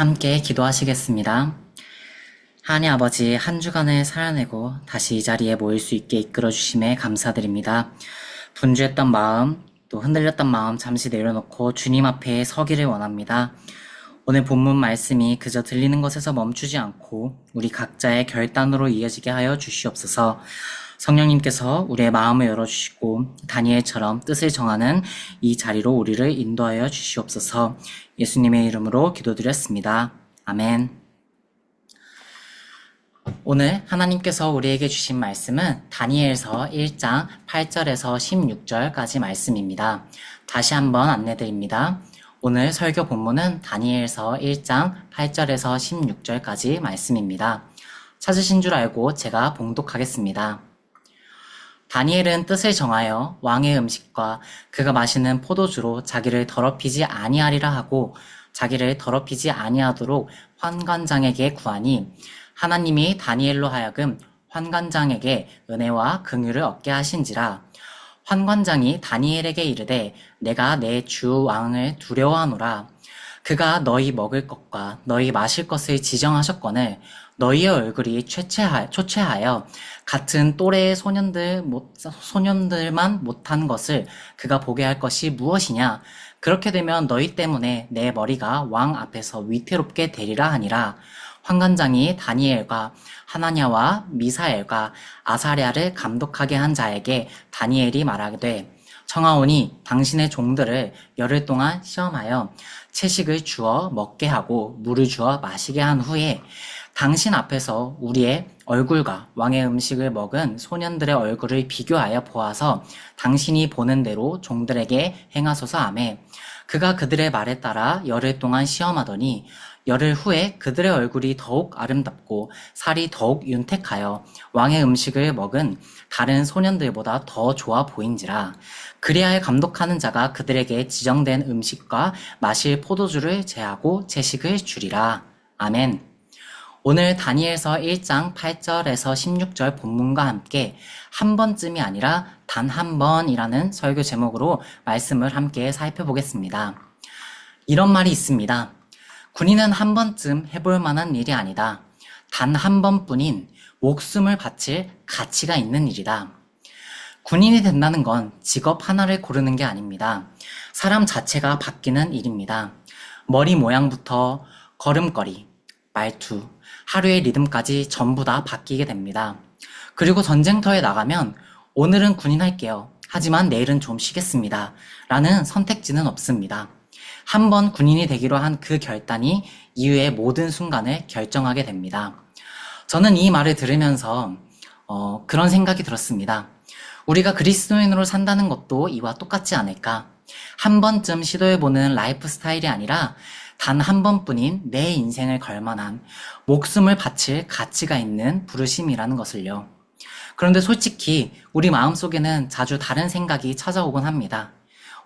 함께 기도하시겠습니다. 하나님 아버지, 한 주간을 살아내고 다시 이 자리에 모일 수 있게 이끌어 주심에 감사드립니다. 분주했던 마음, 또 흔들렸던 마음 잠시 내려놓고 주님 앞에 서기를 원합니다. 오늘 본문 말씀이 그저 들리는 것에서 멈추지 않고 우리 각자의 결단으로 이어지게 하여 주시옵소서. 성령님께서 우리의 마음을 열어주시고 다니엘처럼 뜻을 정하는 이 자리로 우리를 인도하여 주시옵소서. 예수님의 이름으로 기도드렸습니다. 아멘. 오늘 하나님께서 우리에게 주신 말씀은 다니엘서 1장 8절에서 16절까지 말씀입니다. 다시 한번 안내드립니다. 오늘 설교 본문은 다니엘서 1장 8절에서 16절까지 말씀입니다. 찾으신 줄 알고 제가 봉독하겠습니다. 다니엘은 뜻을 정하여 왕의 음식과 그가 마시는 포도주로 자기를 더럽히지 아니하리라 하고 자기를 더럽히지 아니하도록 환관장에게 구하니 하나님이 다니엘로 하여금 환관장에게 은혜와 긍휼을 얻게 하신지라. 환관장이 다니엘에게 이르되 내가 내 주 왕을 두려워하노라. 그가 너희 먹을 것과 너희 마실 것을 지정하셨거늘 너희의 얼굴이 초췌하여 같은 또래의 소년들만 못한 것을 그가 보게 할 것이 무엇이냐. 그렇게 되면 너희 때문에 내 머리가 왕 앞에서 위태롭게 되리라 하니라. 환관장이 다니엘과 하나냐와 미사엘과 아사랴를 감독하게 한 자에게 다니엘이 말하되 청하오니 당신의 종들을 열흘 동안 시험하여 채식을 주어 먹게 하고 물을 주어 마시게 한 후에 당신 앞에서 우리의 얼굴과 왕의 음식을 먹은 소년들의 얼굴을 비교하여 보아서 당신이 보는 대로 종들에게 행하소서 하매 그가 그들의 말에 따라 열흘 동안 시험하더니 열흘 후에 그들의 얼굴이 더욱 아름답고 살이 더욱 윤택하여 왕의 음식을 먹은 다른 소년들보다 더 좋아 보인지라. 그리하여 감독하는 자가 그들에게 지정된 음식과 마실 포도주를 제하고 채식을 주리라. 아멘. 오늘 다니엘서 1장 8절에서 16절 본문과 함께 한 번쯤이 아니라 단 한 번이라는 설교 제목으로 말씀을 함께 살펴보겠습니다. 이런 말이 있습니다. 군인은 한 번쯤 해볼 만한 일이 아니다. 단 한 번뿐인 목숨을 바칠 가치가 있는 일이다. 군인이 된다는 건 직업 하나를 고르는 게 아닙니다. 사람 자체가 바뀌는 일입니다. 머리 모양부터 걸음걸이, 말투, 하루의 리듬까지 전부 다 바뀌게 됩니다. 그리고 전쟁터에 나가면 오늘은 군인 할게요. 하지만 내일은 좀 쉬겠습니다. 라는 선택지는 없습니다. 한 번 군인이 되기로 한 그 결단이 이후의 모든 순간을 결정하게 됩니다. 저는 이 말을 들으면서 그런 생각이 들었습니다. 우리가 그리스도인으로 산다는 것도 이와 똑같지 않을까? 한 번쯤 시도해보는 라이프 스타일이 아니라 단 한 번뿐인 내 인생을 걸만한 목숨을 바칠 가치가 있는 부르심이라는 것을요. 그런데 솔직히 우리 마음속에는 자주 다른 생각이 찾아오곤 합니다.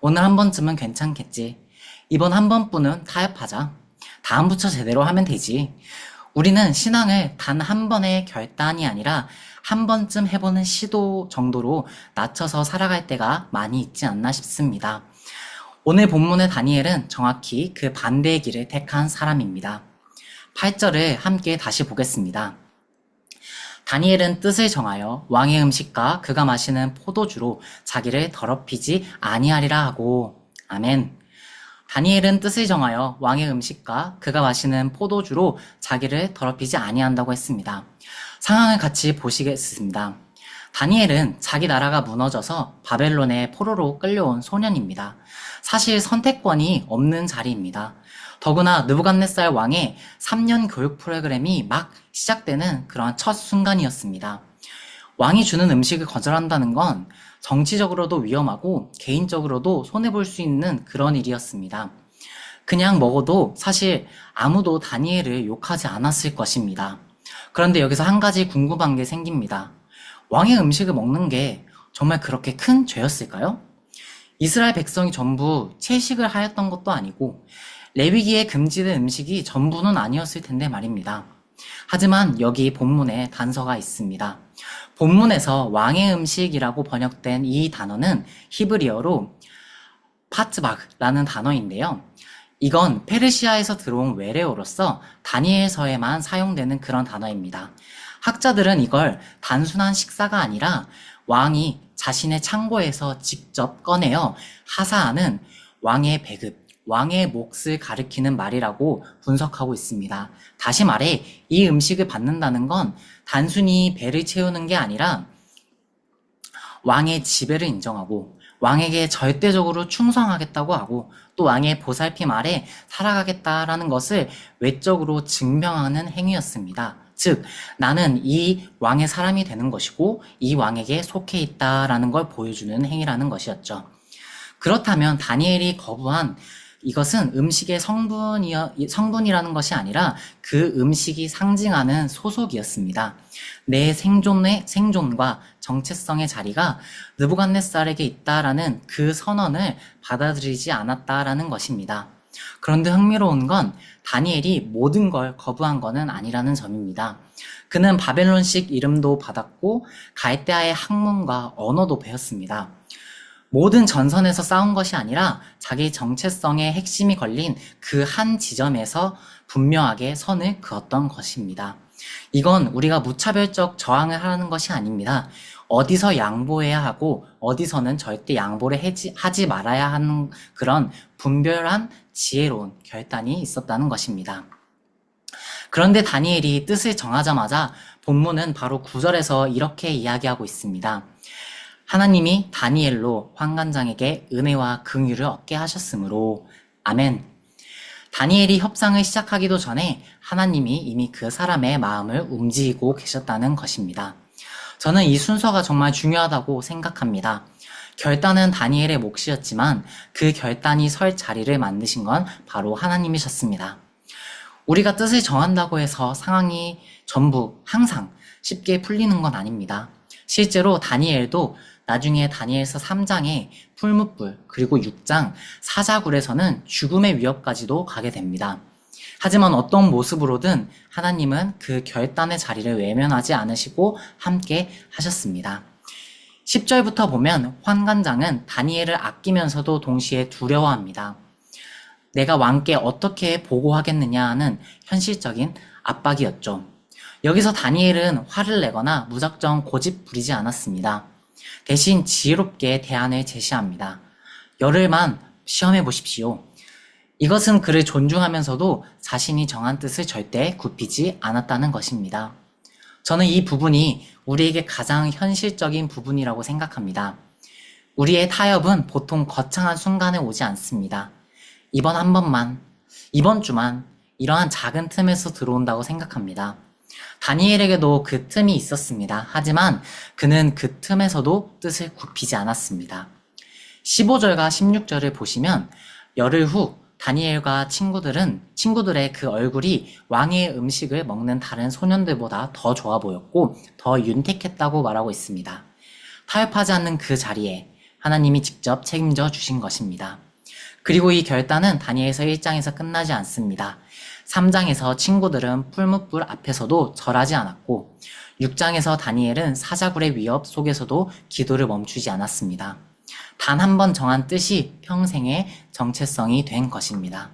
오늘 한 번쯤은 괜찮겠지. 이번 한 번뿐은 타협하자. 다음부터 제대로 하면 되지. 우리는 신앙을 단 한 번의 결단이 아니라 한 번쯤 해보는 시도 정도로 낮춰서 살아갈 때가 많이 있지 않나 싶습니다. 오늘 본문의 다니엘은 정확히 그 반대의 길을 택한 사람입니다. 8절을 함께 다시 보겠습니다. 다니엘은 뜻을 정하여 왕의 음식과 그가 마시는 포도주로 자기를 더럽히지 아니하리라 하고. 아멘. 다니엘은 뜻을 정하여 왕의 음식과 그가 마시는 포도주로 자기를 더럽히지 아니한다고 했습니다. 상황을 같이 보시겠습니다. 다니엘은 자기 나라가 무너져서 바벨론의 포로로 끌려온 소년입니다. 사실 선택권이 없는 자리입니다. 더구나 느부갓네살 왕의 3년 교육 프로그램이 막 시작되는 그런 첫 순간이었습니다. 왕이 주는 음식을 거절한다는 건 정치적으로도 위험하고 개인적으로도 손해볼 수 있는 그런 일이었습니다. 그냥 먹어도 사실 아무도 다니엘을 욕하지 않았을 것입니다. 그런데 여기서 한 가지 궁금한 게 생깁니다. 왕의 음식을 먹는 게 정말 그렇게 큰 죄였을까요? 이스라엘 백성이 전부 채식을 하였던 것도 아니고 레위기에 금지된 음식이 전부는 아니었을 텐데 말입니다. 하지만 여기 본문에 단서가 있습니다. 본문에서 왕의 음식이라고 번역된 이 단어는 히브리어로 파츠박라는 단어인데요. 이건 페르시아에서 들어온 외래어로서 다니엘서에만 사용되는 그런 단어입니다. 학자들은 이걸 단순한 식사가 아니라 왕이 자신의 창고에서 직접 꺼내어 하사하는 왕의 배급, 왕의 몫을 가리키는 말이라고 분석하고 있습니다. 다시 말해 이 음식을 받는다는 건 단순히 배를 채우는 게 아니라 왕의 지배를 인정하고 왕에게 절대적으로 충성하겠다고 하고 또 왕의 보살핌 아래 살아가겠다라는 것을 외적으로 증명하는 행위였습니다. 즉 나는 이 왕의 사람이 되는 것이고 이 왕에게 속해 있다라는 걸 보여주는 행위라는 것이었죠. 그렇다면 다니엘이 거부한 이것은 음식의 성분이라는 것이 아니라 그 음식이 상징하는 소속이었습니다. 내 생존과 정체성의 자리가 느부갓네살에게 있다라는 그 선언을 받아들이지 않았다라는 것입니다. 그런데 흥미로운 건 다니엘이 모든 걸 거부한 것은 아니라는 점입니다. 그는 바벨론식 이름도 받았고 갈대아의 학문과 언어도 배웠습니다. 모든 전선에서 싸운 것이 아니라 자기 정체성의 핵심이 걸린 그 한 지점에서 분명하게 선을 그었던 것입니다. 이건 우리가 무차별적 저항을 하라는 것이 아닙니다. 어디서 양보해야 하고 어디서는 절대 양보를 하지 말아야 하는 그런 분별한 지혜로운 결단이 있었다는 것입니다. 그런데 다니엘이 뜻을 정하자마자 본문은 바로 9절에서 이렇게 이야기하고 있습니다. 하나님이 다니엘로 환관장에게 은혜와 긍휼을 얻게 하셨으므로 아멘. 다니엘이 협상을 시작하기도 전에 하나님이 이미 그 사람의 마음을 움직이고 계셨다는 것입니다. 저는 이 순서가 정말 중요하다고 생각합니다. 결단은 다니엘의 몫이었지만 그 결단이 설 자리를 만드신 건 바로 하나님이셨습니다. 우리가 뜻을 정한다고 해서 상황이 전부 항상 쉽게 풀리는 건 아닙니다. 실제로 다니엘도 나중에 다니엘서 3장에 풀무불 그리고 6장 사자굴에서는 죽음의 위협까지도 가게 됩니다. 하지만 어떤 모습으로든 하나님은 그 결단의 자리를 외면하지 않으시고 함께 하셨습니다. 10절부터 보면 환관장은 다니엘을 아끼면서도 동시에 두려워합니다. 내가 왕께 어떻게 보고하겠느냐 하는 현실적인 압박이었죠. 여기서 다니엘은 화를 내거나 무작정 고집 부리지 않았습니다. 대신 지혜롭게 대안을 제시합니다. 열흘만 시험해 보십시오. 이것은 그를 존중하면서도 자신이 정한 뜻을 절대 굽히지 않았다는 것입니다. 저는 이 부분이 우리에게 가장 현실적인 부분이라고 생각합니다. 우리의 타협은 보통 거창한 순간에 오지 않습니다. 이번 주만 이러한 작은 틈에서 들어온다고 생각합니다. 다니엘에게도 그 틈이 있었습니다. 하지만 그는 그 틈에서도 뜻을 굽히지 않았습니다. 15절과 16절을 보시면 열흘 후 다니엘과 친구들의 그 얼굴이 왕의 음식을 먹는 다른 소년들보다 더 좋아 보였고 더 윤택했다고 말하고 있습니다. 타협하지 않는 그 자리에 하나님이 직접 책임져 주신 것입니다. 그리고 이 결단은 다니엘서 1장에서 끝나지 않습니다. 3장에서 친구들은 풀무불 앞에서도 절하지 않았고 6장에서 다니엘은 사자굴의 위협 속에서도 기도를 멈추지 않았습니다. 단 한 번 정한 뜻이 평생의 정체성이 된 것입니다.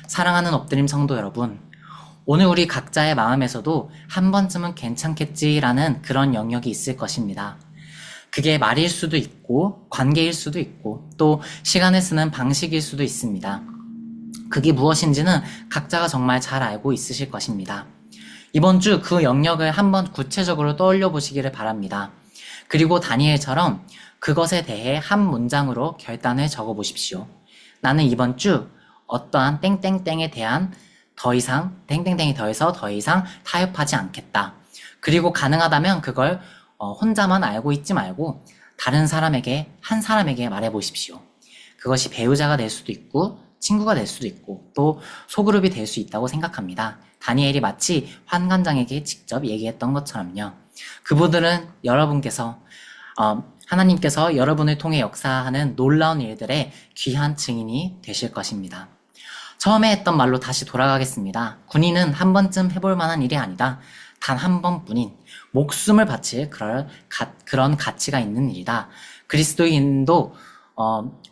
사랑하는 엎드림 성도 여러분, 오늘 우리 각자의 마음에서도 한 번쯤은 괜찮겠지라는 그런 영역이 있을 것입니다. 그게 말일 수도 있고 관계일 수도 있고 또 시간을 쓰는 방식일 수도 있습니다. 그게 무엇인지는 각자가 정말 잘 알고 있으실 것입니다. 이번 주 그 영역을 한번 구체적으로 떠올려 보시기를 바랍니다. 그리고 다니엘처럼 그것에 대해 한 문장으로 결단을 적어 보십시오. 나는 이번 주 어떠한 땡땡땡에 대한 땡땡땡이 더해서 더 이상 타협하지 않겠다. 그리고 가능하다면 그걸 혼자만 알고 있지 말고 한 사람에게 말해 보십시오. 그것이 배우자가 될 수도 있고 친구가 될 수도 있고 또 소그룹이 될 수 있다고 생각합니다. 다니엘이 마치 환관장에게 직접 얘기했던 것처럼요. 그분들은 하나님께서 여러분을 통해 역사하는 놀라운 일들의 귀한 증인이 되실 것입니다. 처음에 했던 말로 다시 돌아가겠습니다. 군인은 한 번쯤 해볼 만한 일이 아니다. 단 한 번뿐인 목숨을 바칠 그런 가치가 있는 일이다. 그리스도인도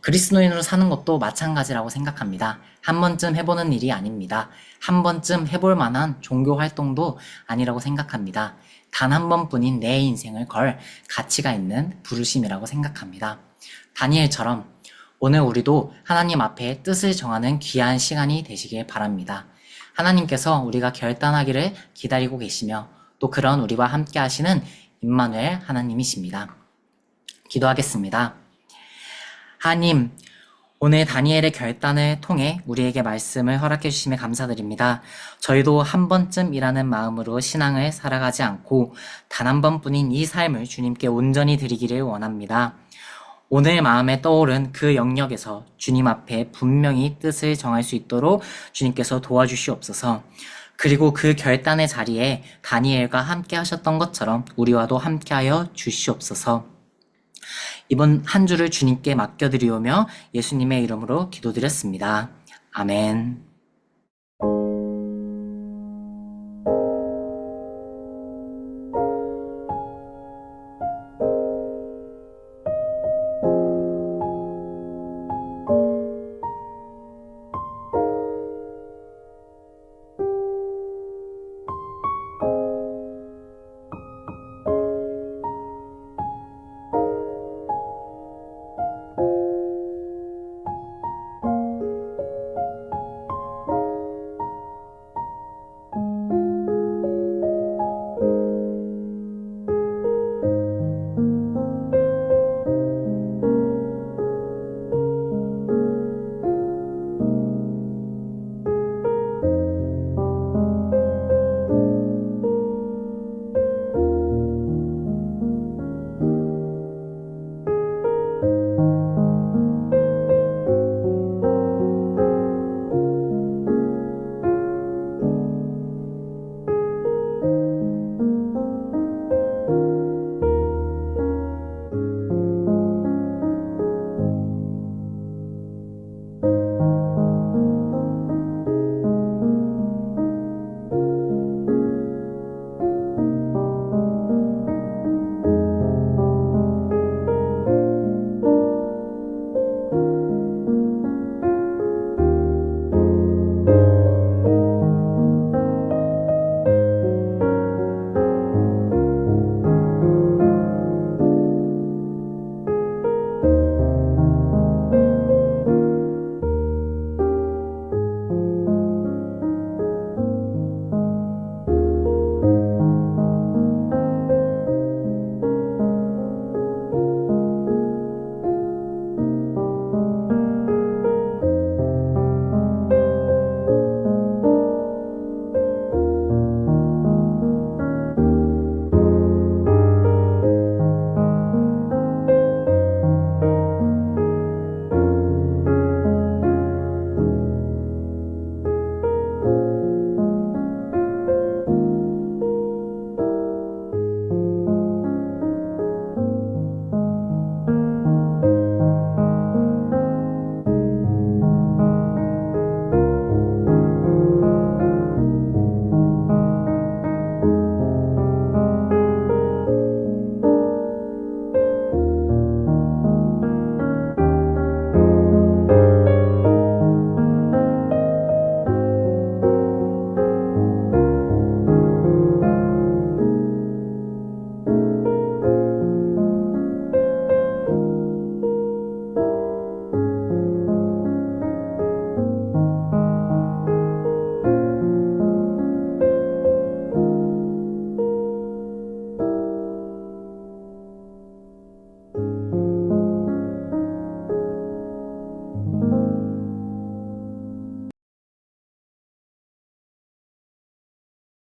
그리스도인으로 사는 것도 마찬가지라고 생각합니다. 한 번쯤 해보는 일이 아닙니다. 한 번쯤 해볼 만한 종교 활동도 아니라고 생각합니다. 단 한 번뿐인 내 인생을 걸 가치가 있는 부르심이라고 생각합니다. 다니엘처럼 오늘 우리도 하나님 앞에 뜻을 정하는 귀한 시간이 되시길 바랍니다. 하나님께서 우리가 결단하기를 기다리고 계시며 또 그런 우리와 함께 하시는 임마누엘 하나님이십니다. 기도하겠습니다. 하나님, 오늘 다니엘의 결단을 통해 우리에게 말씀을 허락해 주심에 감사드립니다. 저희도 한 번쯤이라는 마음으로 신앙을 살아가지 않고 단 한 번뿐인 이 삶을 주님께 온전히 드리기를 원합니다. 오늘 마음에 떠오른 그 영역에서 주님 앞에 분명히 뜻을 정할 수 있도록 주님께서 도와주시옵소서. 그리고 그 결단의 자리에 다니엘과 함께 하셨던 것처럼 우리와도 함께하여 주시옵소서. 이번 한 주를 주님께 맡겨드리오며 예수님의 이름으로 기도드렸습니다. 아멘.